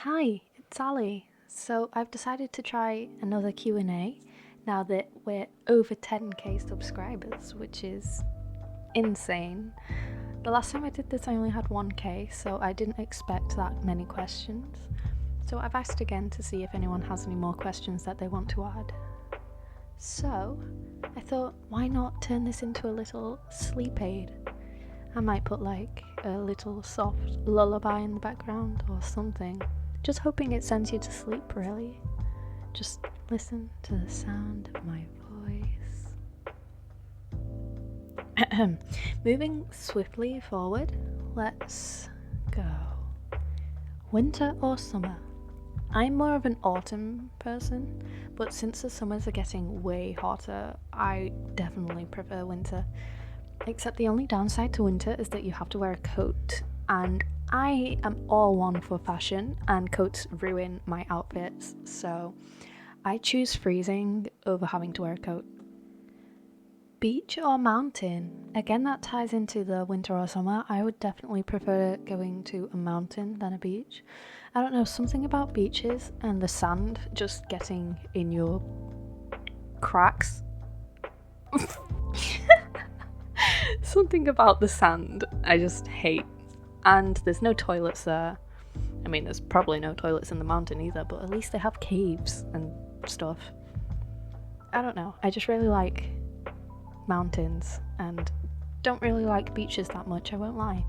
Hi, it's Ali. So I've decided to try another Q&A now that we're over 10k subscribers, which is insane. The last time I did this I only had 1k, so I didn't expect that many questions. So I've asked again to see if anyone has any more questions that they want to add. So I thought, why not turn this into a little sleep aid? I might put like a little soft lullaby in the background or something. Just hoping it sends you to sleep, really. Just listen to the sound of my voice. Moving swiftly forward, let's go. Winter or summer? I'm more of an autumn person, but since the summers are getting way hotter, I definitely prefer winter. Except the only downside to winter is that you have to wear a coat, and I am all one for fashion, and coats ruin my outfits, so I choose freezing over having to wear a coat. Beach or mountain? Again, that ties into the winter or summer. I would definitely prefer going to a mountain than a beach. I don't know, something about beaches and the sand just getting in your cracks. Something about the sand I just hate. And there's no toilets there. I mean, there's probably no toilets in the mountain either, but at least they have caves and stuff. I don't know, I just really like mountains and don't really like beaches that much, I won't lie.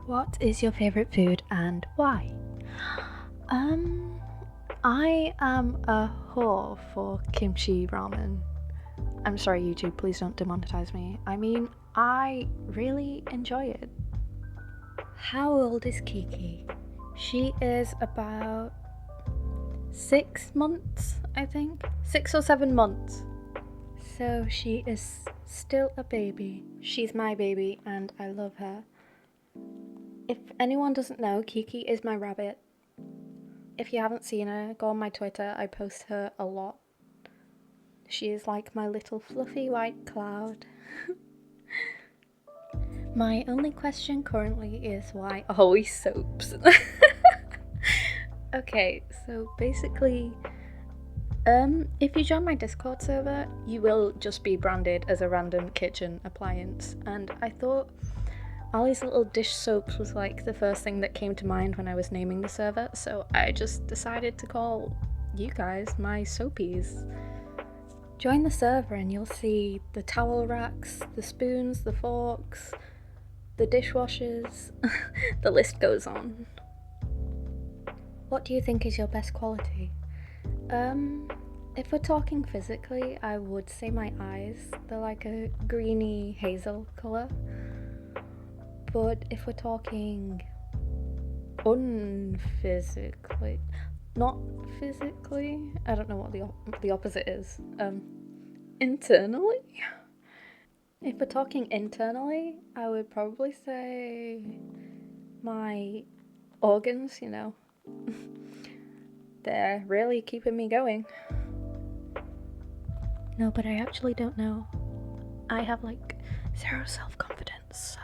What is your favourite food and why? I am a whore for kimchi ramen. I'm sorry, YouTube, please don't demonetize me. I mean, I really enjoy it. How old is Kiki? She is about 6 months, I think. 6 or 7 months. So she is still a baby. She's my baby and I love her. If anyone doesn't know, Kiki is my rabbit. If you haven't seen her, go on my Twitter, I post her a lot. She is like my little fluffy white cloud. My only question currently is why always soaps? Okay, so basically, if you join my Discord server, you will just be branded as a random kitchen appliance, and I thought Ali's Little Dish Soaps was like the first thing that came to mind when I was naming the server, so I just decided to call you guys my soapies. Join the server and you'll see the towel racks, the spoons, the forks, the dishwashers, the list goes on. What do you think is your best quality? If we're talking physically, I would say my eyes. They're like a greeny hazel colour. But if we're talking unphysically, not physically, I don't know what the opposite is. Internally? If we're talking internally, I would probably say my organs, they're really keeping me going. No, but I actually don't know. I have like zero self-confidence, so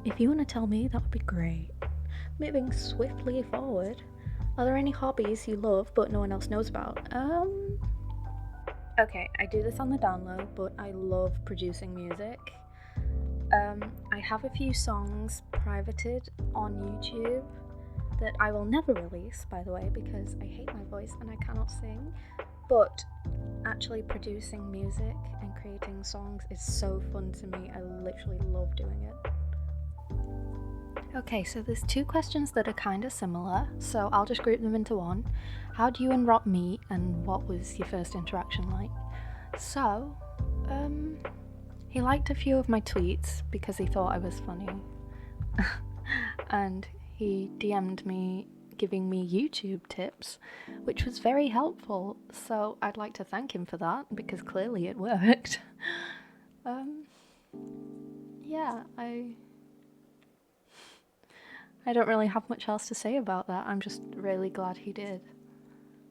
if you want to tell me, that would be great. Moving swiftly forward, are there any hobbies you love but no one else knows about? Okay, I do this on the down low, but I love producing music. I have a few songs privated on YouTube that I will never release, by the way, because I hate my voice and I cannot sing. But actually producing music and creating songs is so fun to me. I literally love doing it. Okay, so there's 2 questions that are kind of similar, so I'll just group them into one. How do you and Rob meet, and what was your first interaction like? So, he liked a few of my tweets because he thought I was funny. And he DM'd me giving me YouTube tips, which was very helpful, so I'd like to thank him for that because clearly it worked. Yeah, I don't really have much else to say about that. I'm just really glad he did.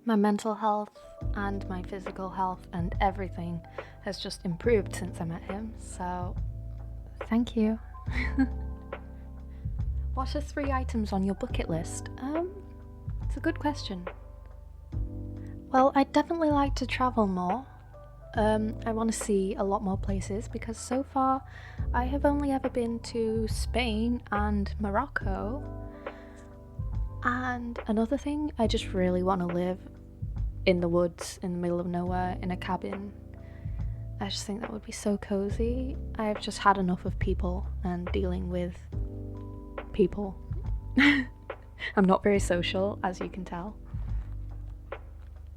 My mental health and my physical health and everything has just improved since I met him, so thank you. What are 3 items on your bucket list? It's a good question. Well, I'd definitely like to travel more. I want to see a lot more places because so far I have only ever been to Spain and Morocco. And another thing, I just really want to live in the woods, in the middle of nowhere, in a cabin. I just think that would be so cozy. I've just had enough of people and dealing with people. I'm not very social, as you can tell.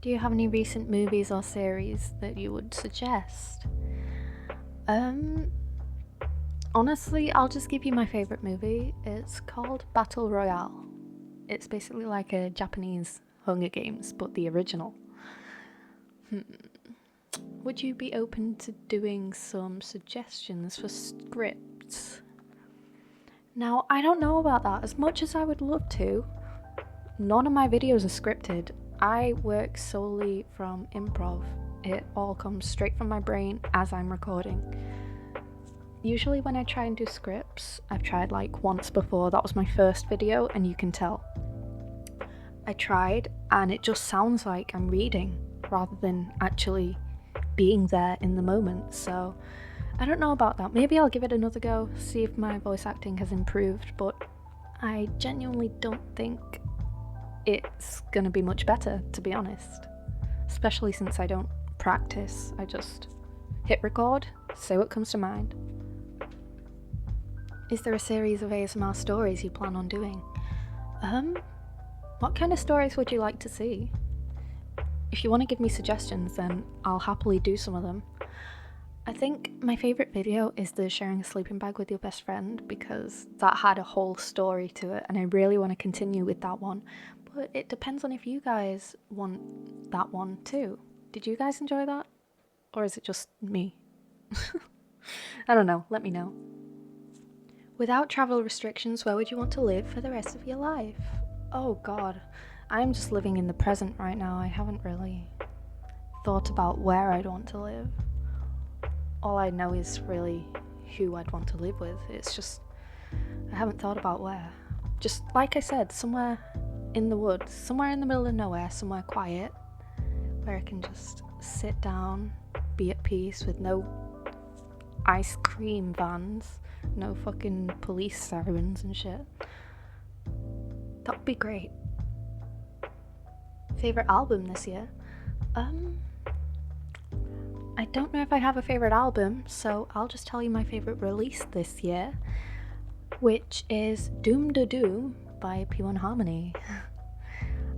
Do you have any recent movies or series that you would suggest? Honestly, I'll just give you my favourite movie. It's called Battle Royale. It's basically like a Japanese Hunger Games, but the original. Would you be open to doing some suggestions for scripts? Now, I don't know about that. As much as I would love to, none of my videos are scripted. I work solely from improv. It all comes straight from my brain as I'm recording. Usually when I try and do scripts, I've tried like once before, that was my first video, and you can tell. I tried and it just sounds like I'm reading rather than actually being there in the moment, so I don't know about that. Maybe I'll give it another go, see if my voice acting has improved, but I genuinely don't think it's gonna be much better, to be honest. Especially since I don't practice, I just hit record, say what comes to mind. Is there a series of ASMR stories you plan on doing? What kind of stories would you like to see? If you want to give me suggestions, then I'll happily do some of them. I think my favourite video is the sharing a sleeping bag with your best friend, because that had a whole story to it and I really want to continue with that one. But it depends on if you guys want that one too. Did you guys enjoy that? Or is it just me? I don't know, let me know. Without travel restrictions, where would you want to live for the rest of your life? Oh god, I'm just living in the present right now. I haven't really thought about where I'd want to live. All I know is really who I'd want to live with. It's just, I haven't thought about where. Just like I said, somewhere in the woods, somewhere in the middle of nowhere, somewhere quiet, where I can just sit down, be at peace with no ice cream vans, no fucking police sirens and shit. That would be great. Favorite album this year? I don't know if I have a favorite album, so I'll just tell you my favorite release this year, which is Doom Da Doom by P1 Harmony.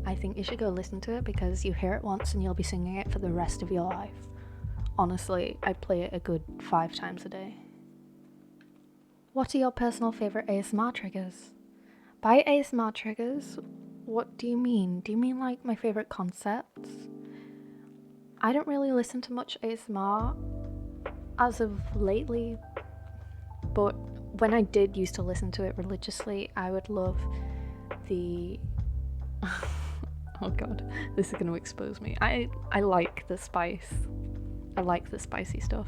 I think you should go listen to it because you hear it once and you'll be singing it for the rest of your life. Honestly, I play it a good 5 times a day. What are your personal favourite ASMR triggers? By ASMR triggers, what do you mean? Do you mean like my favourite concepts? I don't really listen to much ASMR as of lately, but when I did used to listen to it religiously, I would love the... oh god, this is going to expose me. I like the spice. I like the spicy stuff.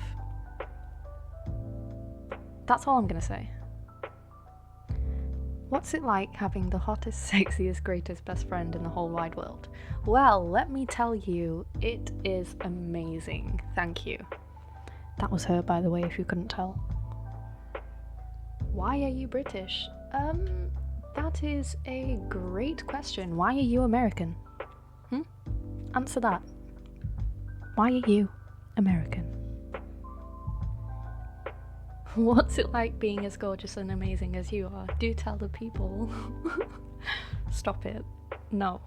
That's all I'm going to say. What's it like having the hottest, sexiest, greatest best friend in the whole wide world? Well, let me tell you, it is amazing. Thank you. That was her, by the way, if you couldn't tell. Why are you British? That is a great question. Why are you American? Answer that. Why are you American? What's it like being as gorgeous and amazing as you are? Do tell the people. Stop it. No.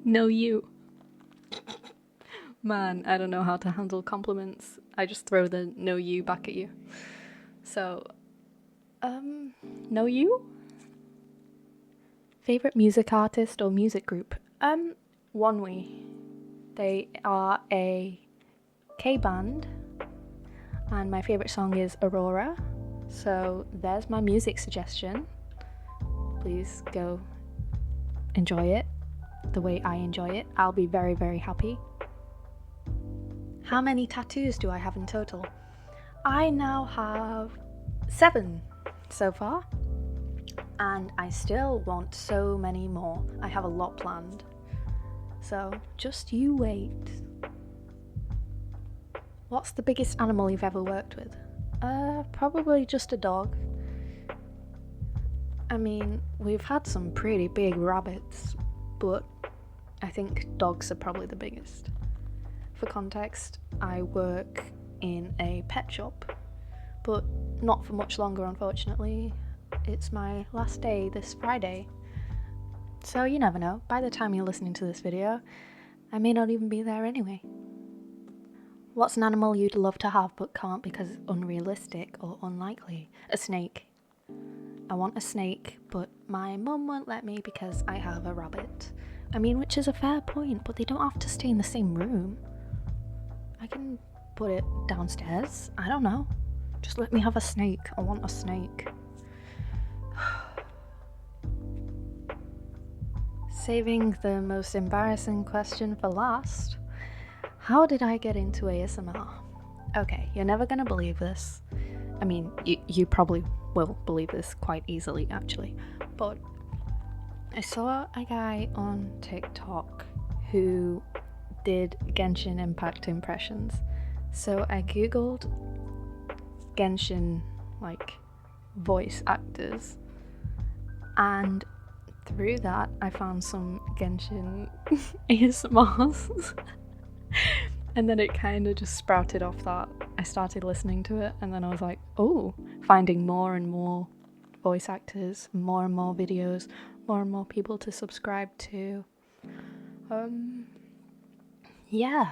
No, you. Man, I don't know how to handle compliments. I just throw the no you back at you. So, no you? Favorite music artist or music group? Onewee. They are a K-band. And my favourite song is Aurora, so there's my music suggestion. Please go enjoy it the way I enjoy it. I'll be very, very happy. How many tattoos do I have in total? I now have 7 so far. And I still want so many more. I have a lot planned. So just you wait. What's the biggest animal you've ever worked with? Probably just a dog. I mean, we've had some pretty big rabbits, but I think dogs are probably the biggest. For context, I work in a pet shop, but not for much longer, unfortunately. It's my last day this Friday. So you never know, by the time you're listening to this video, I may not even be there anyway. What's an animal you'd love to have but can't because it's unrealistic or unlikely? A snake. I want a snake, but my mum won't let me because I have a rabbit. I mean, which is a fair point, but they don't have to stay in the same room. I can put it downstairs. I don't know. Just let me have a snake. I want a snake. Saving the most embarrassing question for last. How did I get into ASMR? Okay, you're never gonna believe this. I mean, you probably will believe this quite easily, actually. But I saw a guy on TikTok who did Genshin Impact impressions. So I googled Genshin, like, voice actors. And through that, I found some Genshin ASMRs. And then it kind of just sprouted off that. I started listening to it, and then I was like, oh, finding more and more voice actors, more and more videos, more and more people to subscribe to. Yeah.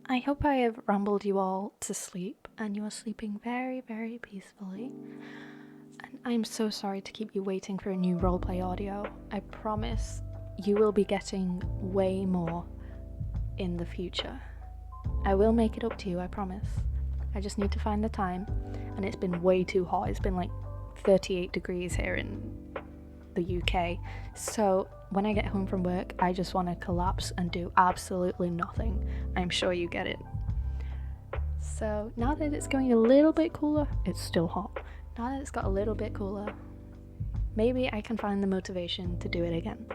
I hope I have rambled you all to sleep, and you are sleeping very, very peacefully. And I'm so sorry to keep you waiting for a new roleplay audio. I promise you will be getting way more in the future. I will make it up to you, I promise. I just need to find the time, and it's been way too hot. It's been like 38 degrees here in the UK. So when I get home from work, I just want to collapse and do absolutely nothing. I'm sure you get it. So now that it's going a little bit cooler, it's still hot. Now that it's got a little bit cooler, maybe I can find the motivation to do it again.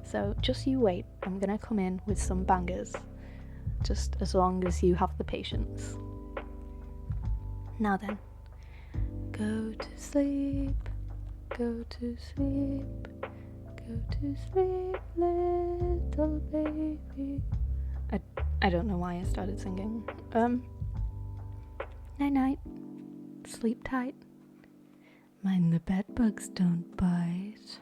So just you wait, I'm gonna come in with some bangers, just as long as you have the patience. Now then, go to sleep, go to sleep, go to sleep, little baby. I don't know why I started singing. Night night, sleep tight, mind the bed bugs don't bite.